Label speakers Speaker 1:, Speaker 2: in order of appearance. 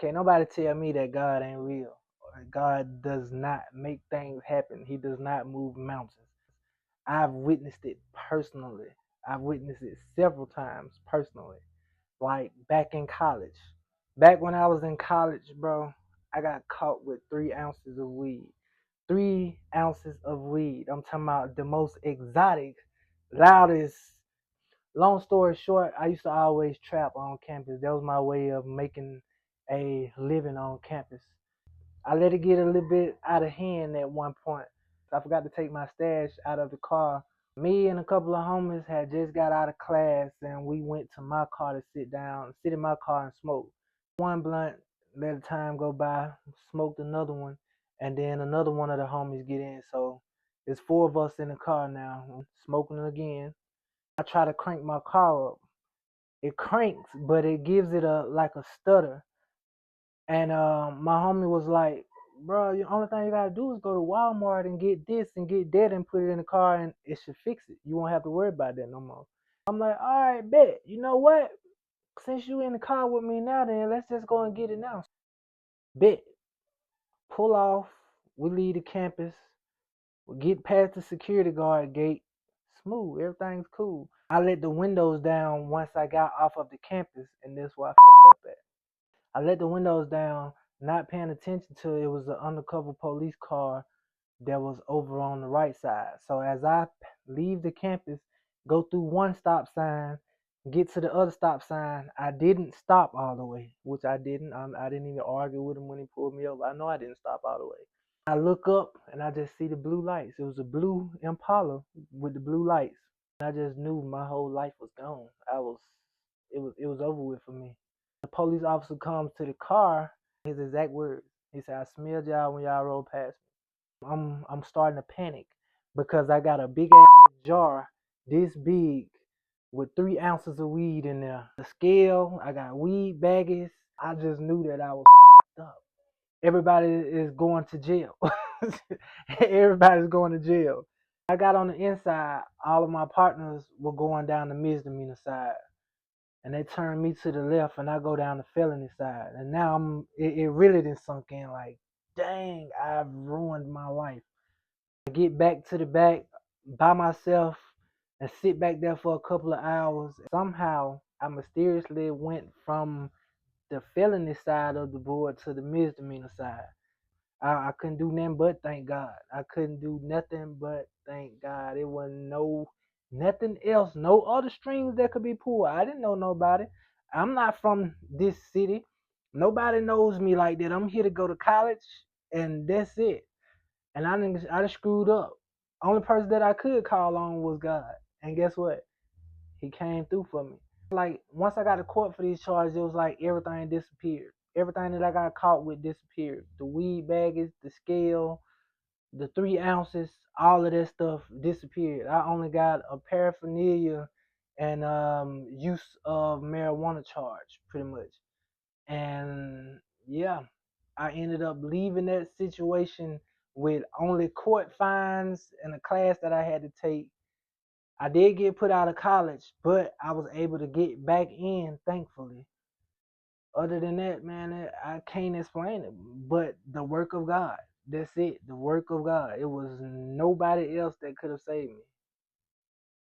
Speaker 1: Can't nobody tell me that God ain't real. God does not make things happen. He does not move mountains. I've witnessed it personally. I've witnessed it several times personally. Like back in college. Back when I was in college, bro, I got caught with 3 ounces of weed. 3 ounces of weed. I'm talking about the most exotic, loudest. Long story short, I used to always trap on campus. That was my way of making a living on campus. I let it get a little bit out of hand at one point. I forgot to take my stash out of the car. Me and a couple of homies had just got out of class and we went to my car to sit in my car and smoke. One blunt, let the time go by, smoked another one, and then another one of the homies get in. So it's 4 of us in the car now, smoking again. I try to crank my car up. It cranks, but it gives it a like a stutter. And my homie was like, bro, the only thing you gotta do is go to Walmart and get this and get that and put it in the car and it should fix it. You won't have to worry about that no more. I'm like, all right, bet. You know what? Since you in the car with me now, then let's just go and get it now. Bet. Pull off. We leave the campus. We get past the security guard gate. Smooth. Everything's cool. I let the windows down once I got off of the campus, and that's where I fucked up at. I let the windows down, not paying attention to it was an undercover police car that was over on the right side. So as I leave the campus, go through one stop sign, get to the other stop sign, I didn't stop all the way, which I didn't. I didn't even argue with him when he pulled me over. I know I didn't stop all the way. I look up and I just see the blue lights. It was a blue Impala with the blue lights. I just knew my whole life was gone. It was over with for me. The police officer comes to the car. His exact words. He said, "I smelled y'all when y'all rode past me." I'm starting to panic because I got a big ass jar this big with 3 ounces of weed in there. The scale, I got weed baggies. I just knew that I was fucked up. Everybody is going to jail. Everybody's going to jail. I got on the inside. All of my partners were going down the misdemeanor side, and they turned me to the left, and I go down the felony side. And now it really didn't sunk in. Like, dang, I've ruined my life. I get back to the back by myself and sit back there for a couple of hours. Somehow, I mysteriously went from the felony side of the board to the misdemeanor side. I couldn't do nothing but thank God. I couldn't do nothing but thank God. It wasn't nothing else, no other strings that could be pulled. I didn't know nobody. I'm not from this city. Nobody knows me like that. I'm here to go to college, and that's it. And I done screwed up. Only person that I could call on was God. And guess what? He came through for me. Like once I got to court for these charges, it was like everything disappeared. Everything that I got caught with disappeared. The weed baggage, the scale, the 3 ounces, all of that stuff disappeared. I only got a paraphernalia and use of marijuana charge, pretty much. And yeah, I ended up leaving that situation with only court fines and a class that I had to take. I did get put out of college, but I was able to get back in, thankfully. Other than that, man, I can't explain it. But the work of God. That's it. The work of God. It was nobody else that could have saved me.